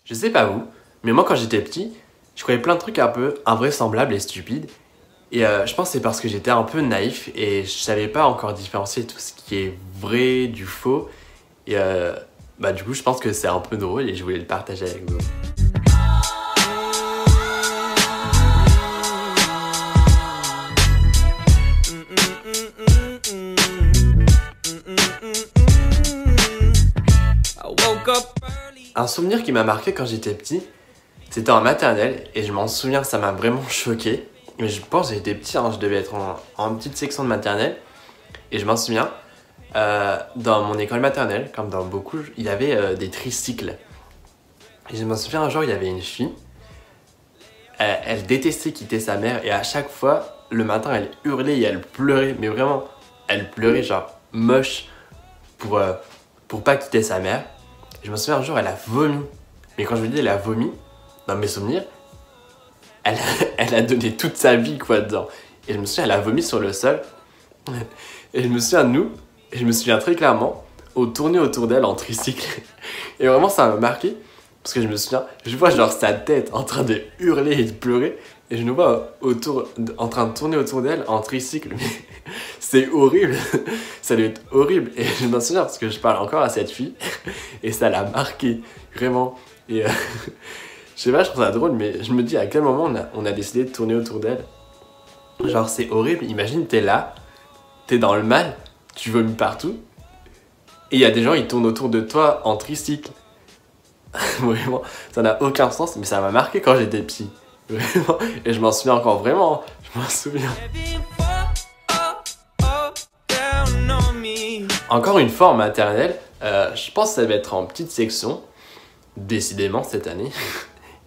Je sais pas vous, mais moi quand j'étais petit, je croyais plein de trucs un peu invraisemblables et stupides. Et je pense que c'est parce que j'étais un peu naïf et je savais pas encore différencier tout ce qui est vrai du faux. Et bah du coup je pense que c'est un peu drôle et je voulais le partager avec vous. Un souvenir qui m'a marqué quand j'étais petit, c'était en maternelle et je m'en souviens, ça m'a vraiment choqué. Mais je pense que j'étais petit, hein, je devais être en petite section de maternelle. Et je m'en souviens, dans mon école maternelle, comme dans beaucoup, il y avait des tricycles. Et je m'en souviens un jour, il y avait une fille, elle détestait quitter sa mère et à chaque fois, le matin, elle hurlait et elle pleurait. Mais vraiment, elle pleurait genre moche pour pas quitter sa mère. Je me souviens un jour, elle a vomi. Mais quand je vous dis elle a vomi, dans mes souvenirs, elle a donné toute sa vie quoi dedans. Et je me souviens, elle a vomi sur le sol. Et je me souviens de nous, et je me souviens très clairement, tourner autour d'elle en tricycle. Et vraiment ça m'a marqué, parce que je me souviens, je vois genre sa tête en train de hurler et de pleurer. Et je nous vois en train de tourner autour d'elle en tricycle. Mais c'est horrible, ça doit être horrible. Et je m'en souviens parce que je parle encore à cette fille. Et ça l'a marqué, vraiment. Et je sais pas, je trouve ça drôle, mais je me dis à quel moment on a décidé de tourner autour d'elle. Genre c'est horrible, imagine t'es là, t'es dans le mal, tu vomis partout. Et il y a des gens, ils tournent autour de toi en tricycle. Vraiment, ça n'a aucun sens, mais ça m'a marqué quand j'étais petit. Vraiment, et je m'en souviens encore vraiment, je m'en souviens. Encore une fois en maternelle, je pense que ça va être en petite section, décidément cette année.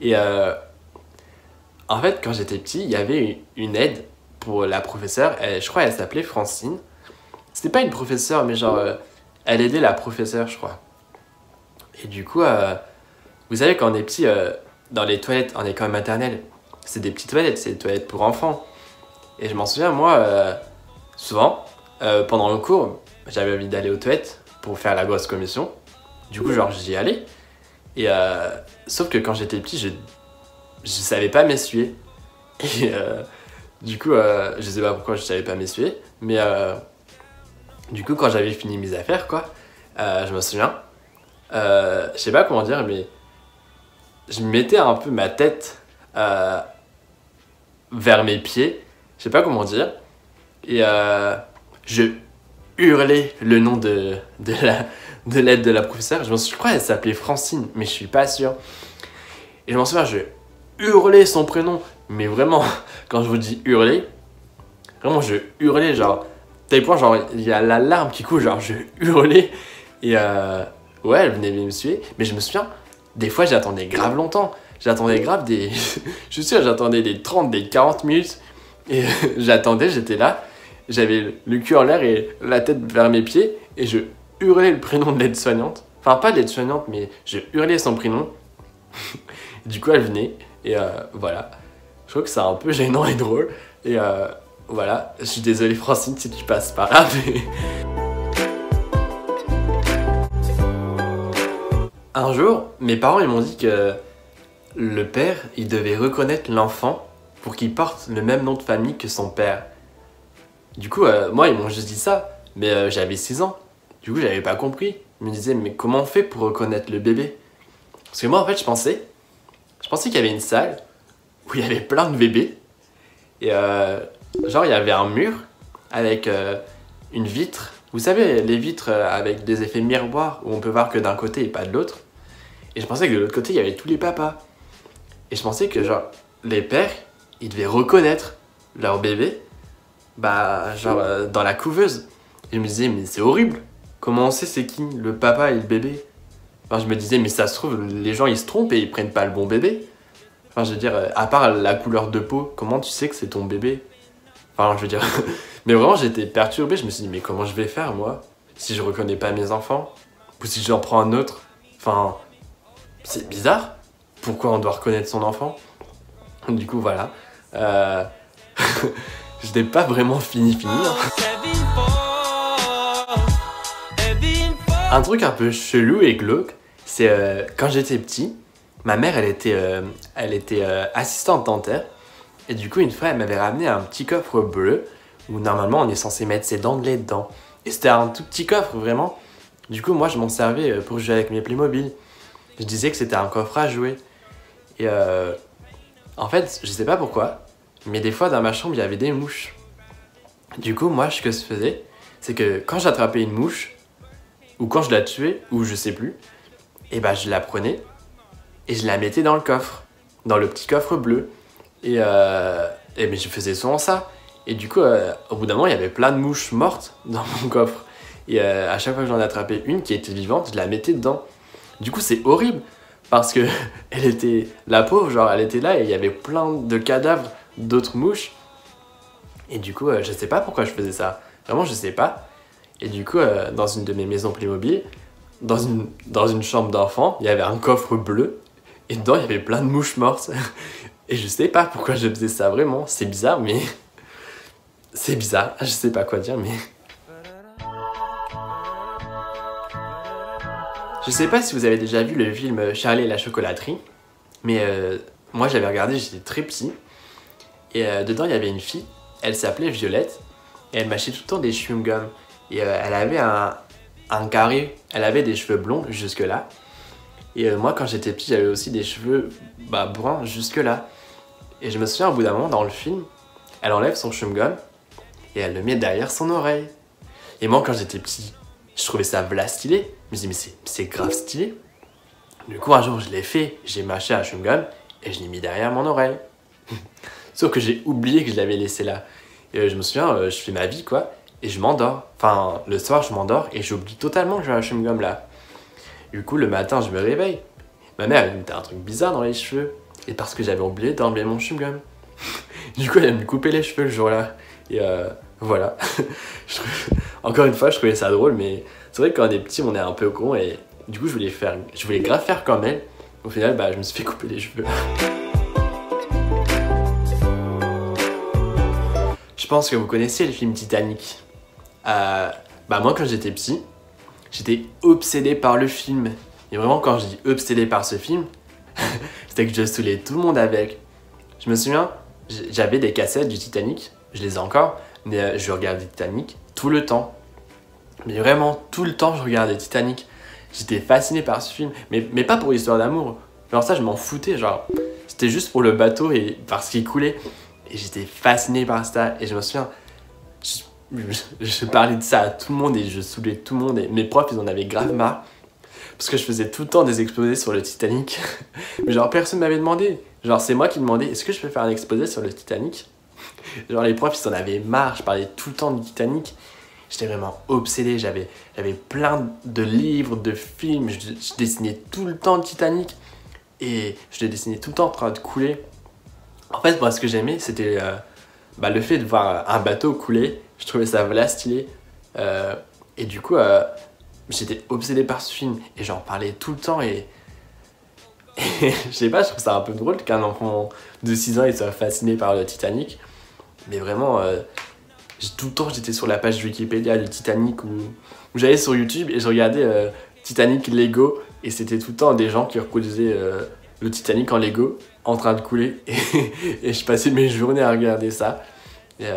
Et en fait, quand j'étais petit, il y avait une aide pour la professeure, je crois qu'elle s'appelait Francine. C'était pas une professeure, mais genre, elle aidait la professeure, je crois. Et du coup, vous savez, quand on est petit, dans les toilettes en école maternelle, c'est des petites toilettes, c'est des toilettes pour enfants. Et je m'en souviens, moi, souvent, pendant le cours, j'avais envie d'aller aux toilettes pour faire la grosse commission. Du coup, genre, j'y allais. Et sauf que quand j'étais petit, je savais pas m'essuyer. Et du coup, je sais pas pourquoi je savais pas m'essuyer. Mais du coup, quand j'avais fini mes affaires, quoi, je me souviens, je sais pas comment dire, mais je mettais un peu ma tête vers mes pieds, je sais pas comment dire, et je hurlais le nom de l'aide de la professeure. Je crois qu'elle s'appelait Francine, mais je suis pas sûr. Et je m'en souviens, je hurlais son prénom, mais vraiment, quand je vous dis hurler, vraiment je hurlais, genre, tel point, genre, il y a la larme qui coule, genre, je hurlais, et ouais, elle venait me suivre, mais je me souviens, des fois, j'attendais grave longtemps. J'attendais grave des... je suis sûr, j'attendais des 30, des 40 minutes. Et j'attendais, j'étais là. J'avais le cul en l'air et la tête vers mes pieds. Et je hurlais le prénom de l'aide-soignante. Enfin, pas l'aide-soignante, mais je hurlais son prénom. Du coup, elle venait. Et voilà. Je trouve que c'est un peu gênant et drôle. Et voilà. Je suis désolé, Francine, si tu passes par là. Mais... Un jour, mes parents ils m'ont dit que le père, il devait reconnaître l'enfant pour qu'il porte le même nom de famille que son père. Du coup, moi, ils m'ont juste dit ça, mais j'avais 6 ans. Du coup, j'avais pas compris. Ils me disaient, mais comment on fait pour reconnaître le bébé? Parce que moi, en fait, je pensais qu'il y avait une salle où il y avait plein de bébés. Et genre, il y avait un mur avec une vitre. Vous savez, les vitres avec des effets miroirs où on peut voir que d'un côté et pas de l'autre. Et je pensais que de l'autre côté, il y avait tous les papas. Et je pensais que genre, les pères, ils devaient reconnaître leur bébé, bah, genre dans la couveuse. Et je me disais, mais c'est horrible. Comment on sait c'est qui, le papa et le bébé? Enfin, je me disais, mais ça se trouve, les gens, ils se trompent et ils prennent pas le bon bébé. Enfin, je veux dire, à part la couleur de peau, comment tu sais que c'est ton bébé? Enfin, je veux dire... Mais vraiment, j'étais perturbé. Je me suis dit, mais comment je vais faire, moi, si je reconnais pas mes enfants? Ou si j'en prends un autre? Enfin, c'est bizarre. Pourquoi on doit reconnaître son enfant? Du coup, voilà. Je n'ai pas vraiment fini. Un truc un peu chelou et glauque, c'est quand j'étais petit, Ma mère, elle était assistante dentaire. Et du coup, une fois, elle m'avait ramené un petit coffre bleu où normalement on est censé mettre ses dents de lait dedans. Et c'était un tout petit coffre, vraiment. Du coup, moi, je m'en servais pour jouer avec mes Playmobil. Je disais que c'était un coffre à jouer. Et en fait, je sais pas pourquoi, mais des fois dans ma chambre, il y avait des mouches. Du coup, moi, ce que je faisais, c'est que quand j'attrapais une mouche, ou quand je la tuais, ou je sais plus, et ben je la prenais et je la mettais dans le coffre, dans le petit coffre bleu. Et mais je faisais souvent ça. Et du coup, au bout d'un moment, il y avait plein de mouches mortes dans mon coffre. Et à chaque fois que j'en attrapais une qui était vivante, je la mettais dedans. Du coup, c'est horrible parce que elle était la pauvre, genre elle était là et il y avait plein de cadavres d'autres mouches. Et du coup, je sais pas pourquoi je faisais ça. Vraiment, je sais pas. Et du coup, dans une de mes maisons Playmobil, dans une chambre d'enfant, il y avait un coffre bleu et dedans il y avait plein de mouches mortes. Et je sais pas pourquoi je faisais ça vraiment. C'est bizarre, mais c'est bizarre. Je sais pas quoi dire, mais je sais pas si vous avez déjà vu le film Charlie et la chocolaterie, mais moi j'avais regardé, j'étais très petit, et dedans il y avait une fille, elle s'appelait Violette, et elle mâchait tout le temps des chewing-gums, et elle avait un carré, elle avait des cheveux blonds jusque-là, et moi quand j'étais petit j'avais aussi des cheveux bruns jusque-là, et je me souviens au bout d'un moment dans le film, elle enlève son chewing-gum, et elle le met derrière son oreille. Et moi quand j'étais petit, je trouvais ça v'là stylé, je me dis mais c'est grave stylé. Du coup, un jour, je l'ai fait, j'ai mâché un chewing-gum et je l'ai mis derrière mon oreille. Sauf que j'ai oublié que je l'avais laissé là. Et je me souviens, je fais ma vie, quoi, et je m'endors. Enfin, le soir, je m'endors et j'oublie totalement que j'ai un chewing-gum là. Du coup, le matin, je me réveille. Ma mère, elle me mettait un truc bizarre dans les cheveux. Et parce que j'avais oublié d'enlever mon chewing-gum. Du coup, elle me coupait les cheveux le jour-là. Et voilà. Encore une fois, je trouvais ça drôle, mais c'est vrai que quand on est petit, on est un peu con et du coup, je voulais grave faire comme elle. Au final, je me suis fait couper les cheveux. Je pense que vous connaissez le film Titanic. Moi, quand j'étais petit, j'étais obsédé par le film. Et vraiment, quand je dis obsédé par ce film, c'était que je saoulais tout le monde avec. Je me souviens, j'avais des cassettes du Titanic, je les ai encore, mais je regardais Titanic tout le temps. Mais vraiment, tout le temps, je regardais Titanic. J'étais fasciné par ce film, mais pas pour l'histoire d'amour. Genre ça, je m'en foutais, genre. C'était juste pour le bateau et parce qu'il coulait. Et j'étais fasciné par ça. Et je me souviens, je parlais de ça à tout le monde et je saoulais tout le monde. Et mes profs, ils en avaient grave marre. Parce que je faisais tout le temps des exposés sur le Titanic. Mais genre, personne m'avait demandé. Genre, c'est moi qui demandais, est-ce que je peux faire un exposé sur le Titanic? Genre, les profs, ils en avaient marre. Je parlais tout le temps du Titanic. J'étais vraiment obsédé, j'avais plein de livres, de films, je dessinais tout le temps le Titanic et je le dessinais tout le temps en train de couler. En fait, moi, ce que j'aimais, c'était le fait de voir un bateau couler. Je trouvais ça v'là stylé. Et du coup, j'étais obsédé par ce film et j'en parlais tout le temps et je sais pas, je trouve ça un peu drôle qu'un enfant de 6 ans il soit fasciné par le Titanic. Mais vraiment... tout le temps, j'étais sur la page Wikipédia du Titanic où j'allais sur YouTube et je regardais Titanic Lego et c'était tout le temps des gens qui reproduisaient le Titanic en Lego en train de couler et je passais mes journées à regarder ça. Et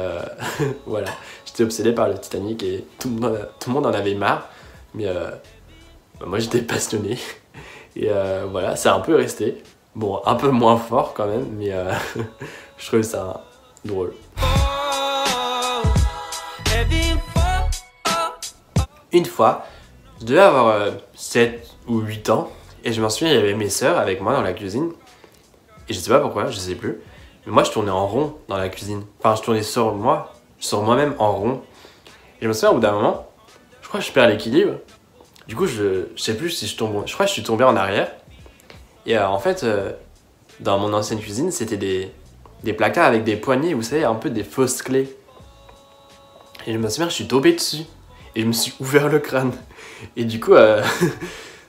voilà, j'étais obsédé par le Titanic et tout le monde en avait marre, mais moi j'étais passionné et voilà, c'est un peu resté. Bon, un peu moins fort quand même, mais je trouvais ça drôle. Une fois, je devais avoir 7 ou 8 ans et je m'en souviens, il y avait mes sœurs avec moi dans la cuisine et je sais pas pourquoi, je sais plus, mais moi je tournais en rond dans la cuisine. Enfin, je tournais sur moi-même en rond et je me souviens au bout d'un moment, je crois que je perds l'équilibre. Du coup, je sais plus si je tombe, je crois que je suis tombé en arrière et en fait, dans mon ancienne cuisine, c'était des placards avec des poignées, vous savez, un peu des fausses clés. Et je me souviens, je suis tombé dessus. Et je me suis ouvert le crâne. Et du coup,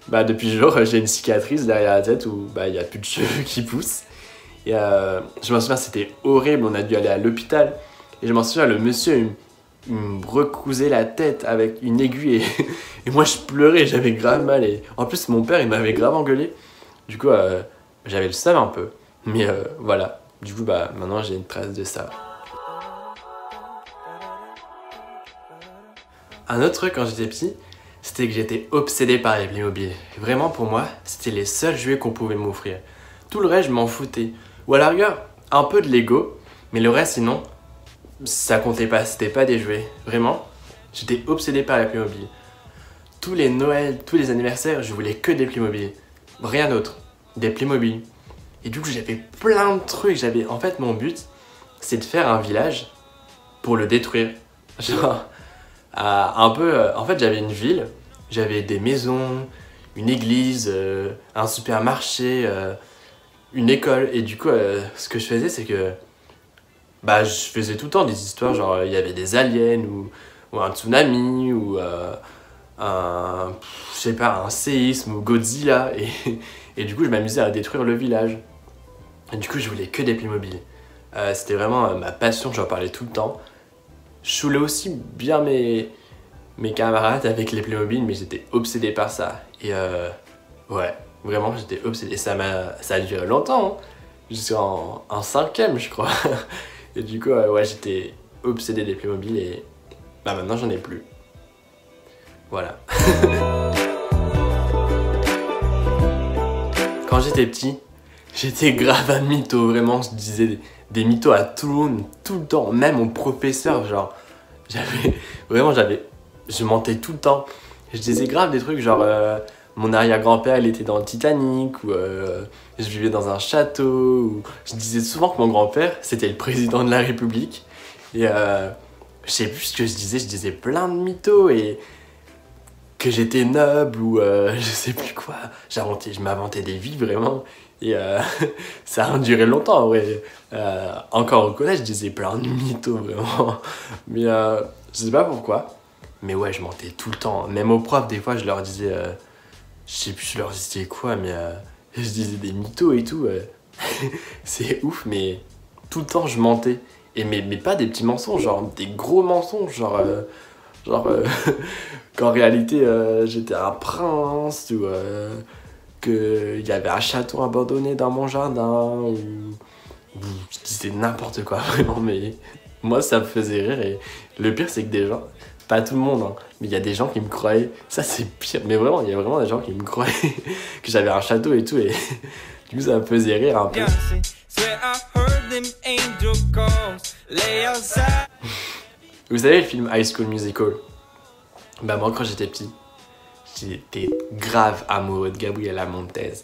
depuis ce jour, j'ai une cicatrice derrière la tête où il n'y a plus de cheveux qui poussent. Et je me souviens, c'était horrible. On a dû aller à l'hôpital. Et je m'en souviens, le monsieur, il me recousait la tête avec une aiguille. Et moi, je pleurais, j'avais grave mal. Et en plus, mon père, il m'avait grave engueulé. Du coup, J'avais le seum un peu. Mais voilà. Du coup, bah maintenant j'ai une trace de ça. Un autre truc quand j'étais petit, c'était que j'étais obsédé par les Playmobil. Vraiment pour moi, c'était les seuls jouets qu'on pouvait m'offrir. Tout le reste, je m'en foutais. Ou à la rigueur, un peu de Lego, mais le reste sinon, ça comptait pas, c'était pas des jouets. Vraiment, j'étais obsédé par les Playmobil. Tous les Noëls, tous les anniversaires, je voulais que des Playmobil. Rien d'autre. Des Playmobil. Et du coup, j'avais plein de trucs. En fait, mon but, c'est de faire un village pour le détruire. Genre, un peu... en fait, j'avais une ville, j'avais des maisons, une église, un supermarché, une école. Et du coup, ce que je faisais, c'est que bah, je faisais tout le temps des histoires, genre il y avait des aliens ou un tsunami ou je sais pas, un séisme ou Godzilla. Et du coup, je m'amusais à détruire le village. Et du coup, je voulais que des Playmobil. C'était vraiment ma passion, j'en parlais tout le temps. Je saoulais aussi bien mes camarades avec les Playmobil, mais j'étais obsédé par ça. Et ouais, vraiment, j'étais obsédé. Ça a duré longtemps, hein. Jusqu'en 5ème, je crois. Et du coup, ouais, j'étais obsédé des Playmobil et bah maintenant, j'en ai plus. Voilà. Quand j'étais petit, j'étais grave un mytho, vraiment, je disais des mythos à tout le monde, tout le temps, même au professeur, genre, je mentais tout le temps. Je disais grave des trucs, genre, mon arrière-grand-père, il était dans le Titanic, ou je vivais dans un château, ou je disais souvent que mon grand-père, c'était le président de la République, et je sais plus ce que je disais plein de mythos, et que j'étais noble ou je sais plus quoi. Je m'inventais des vies vraiment et ça a duré longtemps, ouais. Encore au collège, je disais plein de mythos vraiment. Mais je sais pas pourquoi. Mais ouais, je mentais tout le temps. Même aux profs, des fois, je leur disais, je sais plus, je leur disais quoi, mais je disais des mythos et tout. C'est ouf, mais tout le temps, je mentais. Mais pas des petits mensonges, genre des gros mensonges, genre qu'en réalité j'étais un prince ou qu'il y avait un château abandonné dans mon jardin ou je disais n'importe quoi vraiment, mais moi ça me faisait rire. Et le pire, c'est que des gens, pas tout le monde, hein, mais il y a des gens qui me croyaient, ça c'est pire, mais vraiment il y a vraiment des gens qui me croyaient que j'avais un château et tout, et du coup ça me faisait rire un peu. Vous savez le film High School Musical? Bah moi quand j'étais petit, j'étais grave amoureux de Gabriela Montez.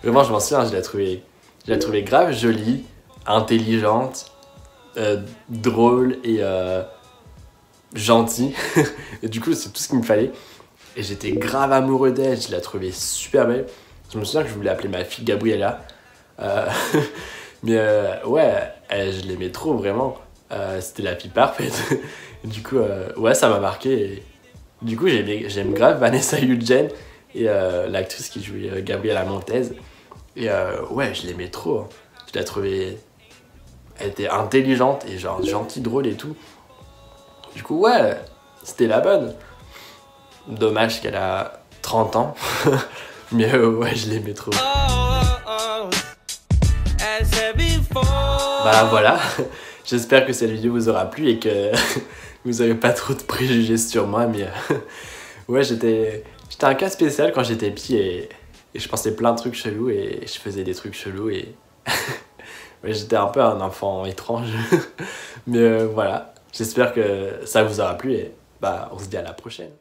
Vraiment, je m'en souviens, je la trouvais grave jolie, intelligente, drôle et gentille. Et du coup, c'est tout ce qu'il me fallait. Et j'étais grave amoureux d'elle, je la trouvais super belle. Je me souviens que je voulais appeler ma fille Gabriela. Mais ouais, je l'aimais trop, vraiment. C'était la fille parfaite. Du coup, ouais, ça m'a marqué. Et du coup, j'aime grave Vanessa Hudgens et l'actrice qui jouait Gabriela Montez. Et ouais, je l'aimais trop, hein. Je la trouvais... Elle était intelligente et genre gentille, drôle et tout. Du coup, ouais, c'était la bonne. Dommage qu'elle a 30 ans. Mais ouais, je l'aimais trop. Bah voilà, j'espère que cette vidéo vous aura plu et que vous n'avez pas trop de préjugés sur moi. Mais ouais, j'étais un cas spécial quand j'étais petit et je pensais plein de trucs chelous et je faisais des trucs chelous et ouais, j'étais un peu un enfant étrange. Mais voilà, j'espère que ça vous aura plu et bah on se dit à la prochaine.